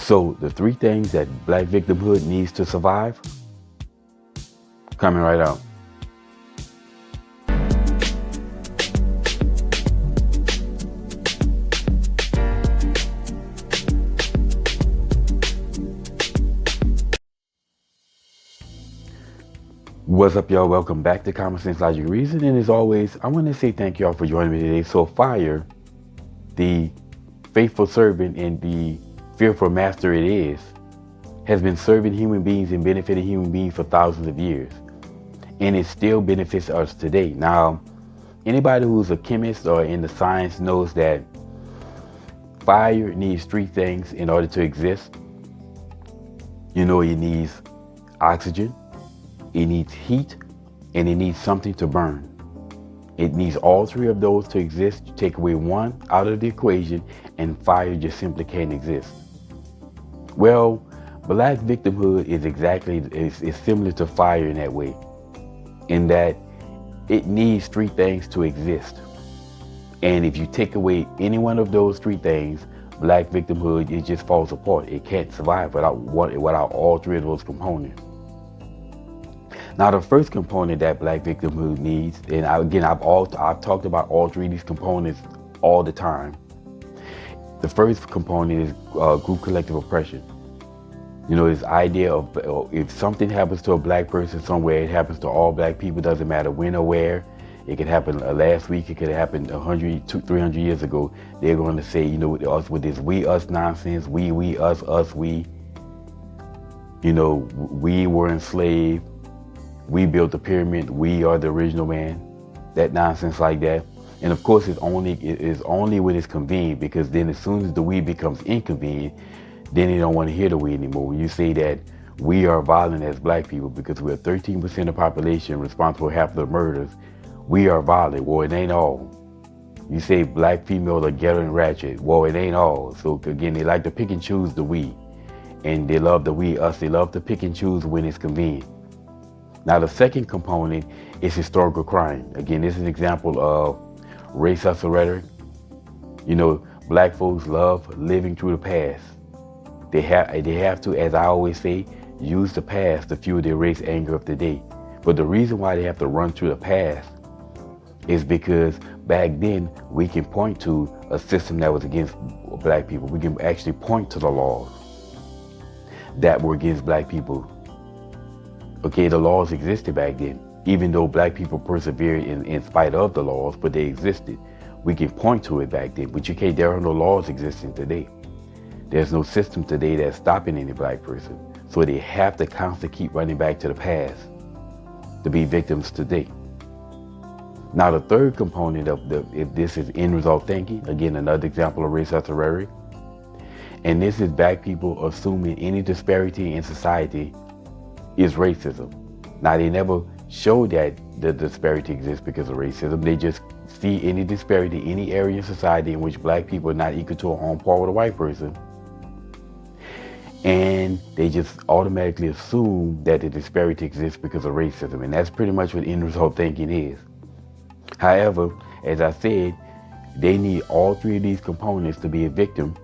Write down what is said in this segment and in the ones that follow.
So the three things that black victimhood needs to survive, coming right out. What's up, y'all? Welcome back to Common Sense Logic Reason. And as always, I want to say thank y'all for joining me today. So Fire, the faithful servant and the fearful master it is, has been serving human beings and benefiting human beings for thousands of years. And it still benefits us today. Now, anybody who's a chemist or in the science knows that fire needs three things in order to exist. You know, it needs oxygen, it needs heat, and it needs something to burn. It needs all three of those to exist. You take away one out of the equation and fire just simply can't exist. Well, black victimhood is similar to fire in that way, in that it needs three things to exist. And if you take away any one of those three things, black victimhood, it just falls apart. It can't survive without all three of those components. Now, the first component that black victimhood needs, and I've talked about all three of these components all the time. The first component is group collective oppression. You know, this idea of if something happens to a black person somewhere, it happens to all black people, doesn't matter when or where. It could happen last week, it could happen 100, 200, 300 years ago. They're going to say, you know, us with this we, us nonsense, we, us, we. You know, we were enslaved. We built the pyramid. We are the original man. That nonsense like that. And of course, it's only when it's convenient, because then as soon as the we becomes inconvenient, then they don't want to hear the we anymore. When you say that we are violent as black people because we're 13% of the population responsible for half of the murders, we are violent. Well, it ain't all. You say black females are ghetto and ratchet. Well, it ain't all. So again, they like to pick and choose the we. And they love the we, us. They love to pick and choose when it's convenient. Now, the second component is historical crime. Again, this is an example of racist rhetoric. You know, black folks love living through the past. They have to, as I always say, use the past to fuel their race anger of today. But the reason why they have to run through the past is because back then we can point to a system that was against black people. We can actually point to the laws that were against black people. Okay, the laws existed back then, even though black people persevered in spite of the laws, but they existed. We can point to it back then, but there are no laws existing today. There's no system today that's stopping any black person. So they have to constantly keep running back to the past to be victims today. Now, the third component if this is end result thinking, again, another example of racist rhetoric. And this is black people assuming any disparity in society is racism. Now, they never show that the disparity exists because of racism. They just see any disparity, any area in society in which black people are not equal to or on par with a white person. And they just automatically assume that the disparity exists because of racism. And that's pretty much what end result thinking is. However, as I said, they need all three of these components to be victims,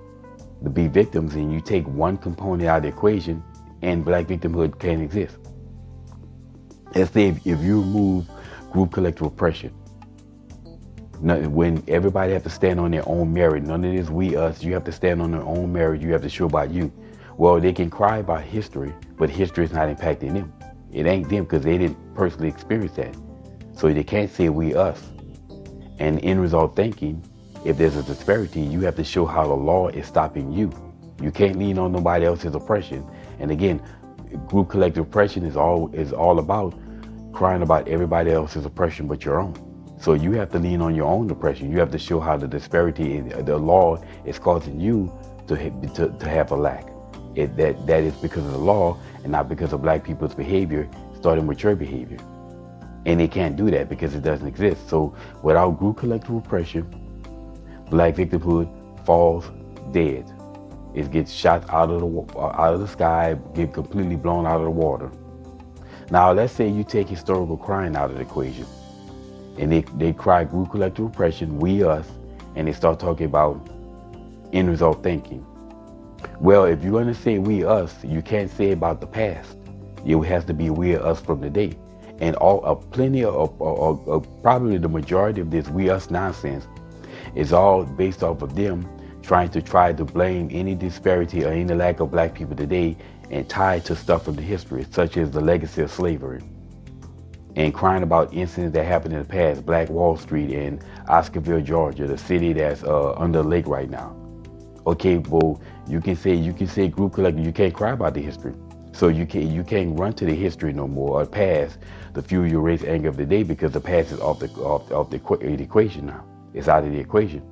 and you take one component out of the equation, and black victimhood can't exist. Let's say if you remove group collective oppression, when everybody have to stand on their own merit, none of this we, us, you have to stand on their own merit, you have to show about you. Well, they can cry about history, but history is not impacting them. It ain't them because they didn't personally experience that. So they can't say we, us. And end result thinking, if there's a disparity, you have to show how the law is stopping you. You can't lean on nobody else's oppression. And again, group collective oppression is all about crying about everybody else's oppression but your own. So you have to lean on your own oppression. You have to show how the disparity in the law is causing you to have a lack. That is because of the law and not because of black people's behavior, starting with your behavior. And they can't do that because it doesn't exist. So without group collective oppression, black victimhood falls dead. It gets shot out of the sky, get completely blown out of the water. Now, let's say you take historical crime out of the equation, and they cry group collective oppression, we, us, and they start talking about end result thinking. Well, if you're going to say we us, you can't say about the past. It has to be we us from today. And plenty of probably the majority of this we us nonsense is all based off of them try to blame any disparity or any lack of black people today and tie it to stuff from the history, such as the legacy of slavery, and crying about incidents that happened in the past, Black Wall Street in Oscarville, Georgia, the city that's under the lake right now. Okay, well, you can say group collective, you can't cry about the history. So you can't run to the history no more or past the fuel your race anger of the day, because the past is off the equation now. It's out of the equation.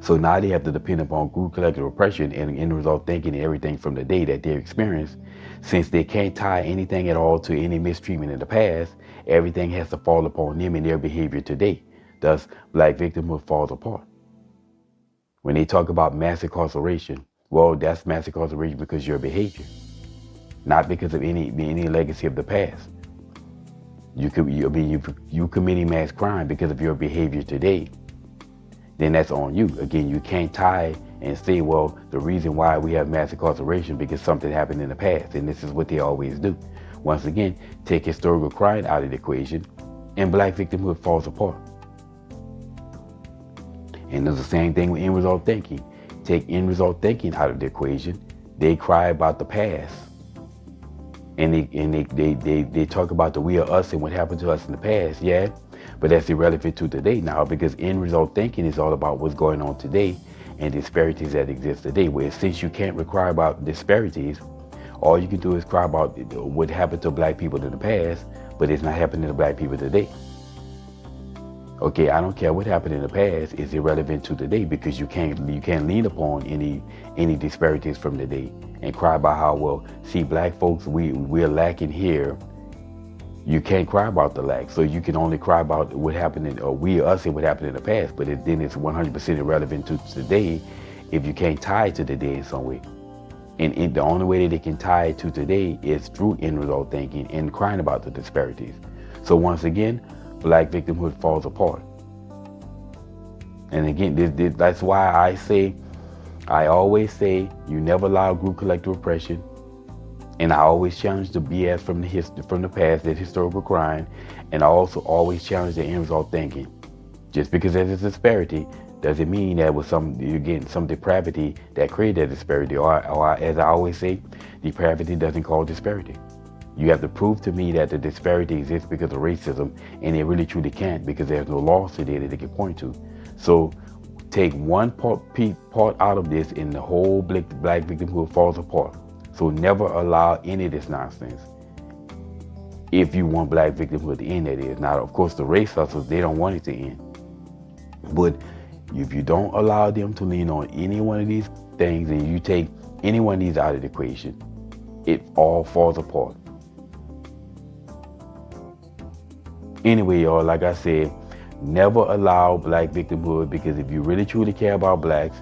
So now they have to depend upon group collective oppression and end result thinking and everything from the day that they experienced. Since they can't tie anything at all to any mistreatment in the past, everything has to fall upon them and their behavior today. Thus, black victimhood falls apart. When they talk about mass incarceration, well, that's mass incarceration because of your behavior, not because of any legacy of the past. You committing mass crime because of your behavior today, then that's on you. Again, you can't tie and say, well, the reason why we have mass incarceration because something happened in the past, and this is what they always do. Once again, take historical crime out of the equation, and black victimhood falls apart. And it's the same thing with end result thinking. Take end result thinking out of the equation, they cry about the past. And they talk about the we or us and what happened to us in the past, yeah, but that's irrelevant to today now, because end result thinking is all about what's going on today and disparities that exist today. Where since you can't cry about disparities, all you can do is cry about what happened to black people in the past, but it's not happening to black people today. Okay, I don't care what happened in the past, it's irrelevant to today, because you can't lean upon any disparities from today and cry about how, well, see, black folks, we're lacking here. You can't cry about the lack, so you can only cry about what happened or we or us and what happened in the past, but then it's 100% irrelevant to today if you can't tie it to today in some way. And the only way that they can tie it to today is through end result thinking and crying about the disparities. So once again, black victimhood falls apart. And again, that's why I always say, you never allow group collective oppression. And I always challenge the BS from the past, that historical crime, and I also always challenge the end result thinking. Just because there's a disparity doesn't mean that was some depravity that created that disparity. Or as I always say, depravity doesn't cause disparity. You have to prove to me that the disparity exists because of racism, and it really truly can't, because there's no laws today that they can point to. So take one part out of this, and the whole black victimhood falls apart. So never allow any of this nonsense. If you want black victimhood to end, that is. Now, of course, the race hustles, they don't want it to end. But if you don't allow them to lean on any one of these things, and you take any one of these out of the equation, it all falls apart. Anyway, y'all, like I said, never allow black victimhood, because if you really truly care about blacks,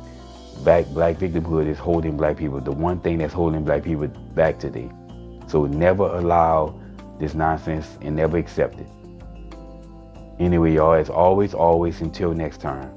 black victimhood is holding black people, the one thing that's holding black people back today. So never allow this nonsense and never accept it. Anyway, y'all, as always, until next time.